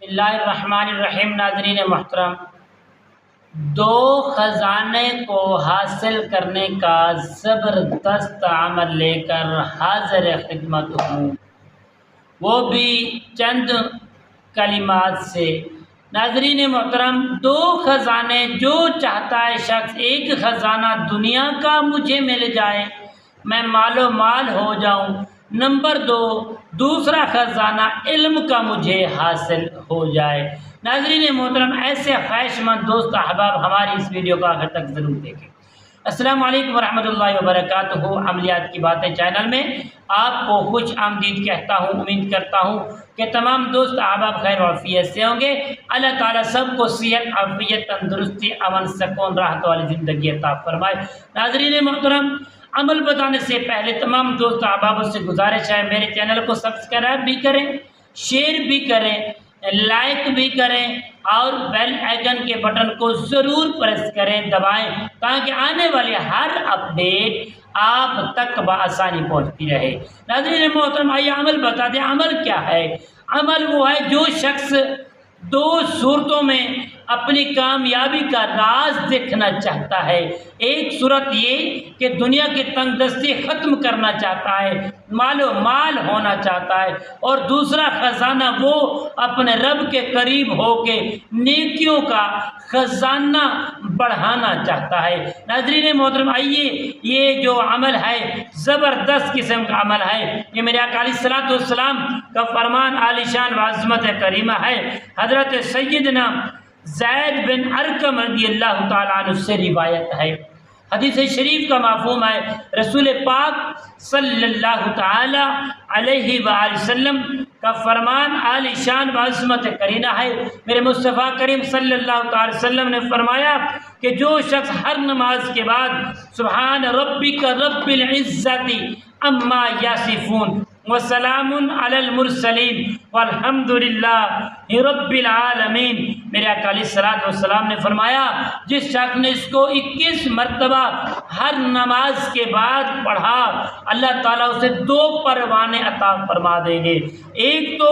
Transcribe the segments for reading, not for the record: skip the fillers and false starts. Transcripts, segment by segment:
اللہ الرحمن الرحیم۔ ناظرین محترم، دو خزانے کو حاصل کرنے کا زبردست عمل لے کر حاضر خدمت ہوں، وہ بھی چند کلمات سے۔ ناظرین محترم، دو خزانے، جو چاہتا ہے شخص ایک خزانہ دنیا کا مجھے مل جائے، میں مال و مال ہو جاؤں۔ نمبر دو، دوسرا خزانہ علم کا مجھے حاصل ہو جائے۔ ناظرین محترم، ایسے خواہش مند دوست احباب ہماری اس ویڈیو کو آخر تک ضرور دیکھیں۔ السلام علیکم ورحمۃ اللہ وبرکاتہ۔ عملیات کی باتیں چینل میں آپ کو خوش آمدید کہتا ہوں۔ امید کرتا ہوں کہ تمام دوست احباب خیر و عافیت سے ہوں گے۔ اللہ تعالیٰ سب کو صحت، عافیت، تندرستی، امن، سکون، راحت والی زندگی عطا فرمائے۔ ناظرین محترم، عمل بتانے سے پہلے تمام دوست احبابوں سے گزارش ہے، میرے چینل کو سبسکرائب بھی کریں، شیئر بھی کریں، لائک بھی کریں اور بیل آئیکن کے بٹن کو ضرور پریس کریں، دبائیں، تاکہ آنے والی ہر اپڈیٹ آپ تک بآسانی پہنچتی رہے۔ ناظرین محترم، آئیے عمل بتا دیں۔ عمل کیا ہے؟ عمل وہ ہے جو شخص دو صورتوں میں اپنی کامیابی کا راز دیکھنا چاہتا ہے۔ ایک صورت یہ کہ دنیا کی تنگ دستی ختم کرنا چاہتا ہے، مال و مال ہونا چاہتا ہے، اور دوسرا خزانہ وہ اپنے رب کے قریب ہو کے نیکیوں کا خزانہ بڑھانا چاہتا ہے۔ ناظرین محترم، آئیے یہ جو عمل ہے زبردست قسم کا عمل ہے، یہ میرے آقا علیہ الصلوۃ والسلام کا فرمان عالی شان و عظمت کریمہ ہے۔ حضرت سیدنا زید بن ارقم رضی اللہ تعالیٰ عنہ سے روایت ہے۔ حدیث شریف کا مفہوم ہے، رسول پاک صلی اللہ تعالی علیہ وآلہ وسلم کا فرمان عالی شان و عظمت کریمہ ہے۔ میرے مصطفیٰ کریم صلی اللہ تعالی وسلم نے فرمایا کہ جو شخص ہر نماز کے بعد سبحان ربک رب العزت عما یصفون وسلام علی المرسلین والحمد للہ رب العالمین، میرے آقا علیہ الصلوۃ والسلام نے فرمایا جس شخص نے اس کو 21 مرتبہ ہر نماز کے بعد پڑھا، اللہ تعالیٰ اسے 2 پروانے عطا فرما دیں گے۔ ایک تو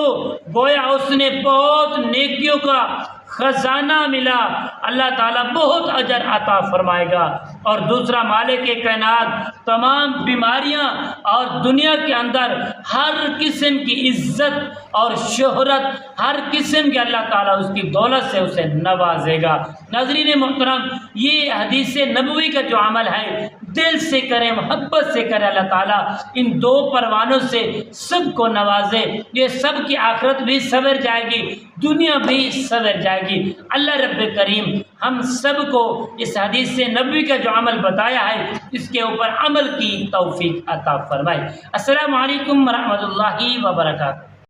گویا اس نے بہت نیکیوں کا خزانہ ملا، اللہ تعالیٰ بہت اجر عطا فرمائے گا، اور دوسرا مالک کائنات تمام بیماریاں اور دنیا کے اندر ہر قسم کی عزت اور شہرت، ہر قسم کے اللہ تعالیٰ اس کی دولت سے اسے نوازے گا۔ ناظرین محترم، یہ حدیث نبوی کا جو عمل ہے دل سے کریں، محبت سے کریں، اللہ تعالیٰ ان 2 پروانوں سے سب کو نوازے، یہ سب کی آخرت بھی سنور جائے گی، دنیا بھی سنور جائے گی۔ اللہ رب کریم ہم سب کو اس حدیث نبوی کا جو عمل بتایا ہے اس کے اوپر عمل کی توفیق عطا فرمائے۔ السلام علیکم ورحمۃ اللہ وبرکاتہ۔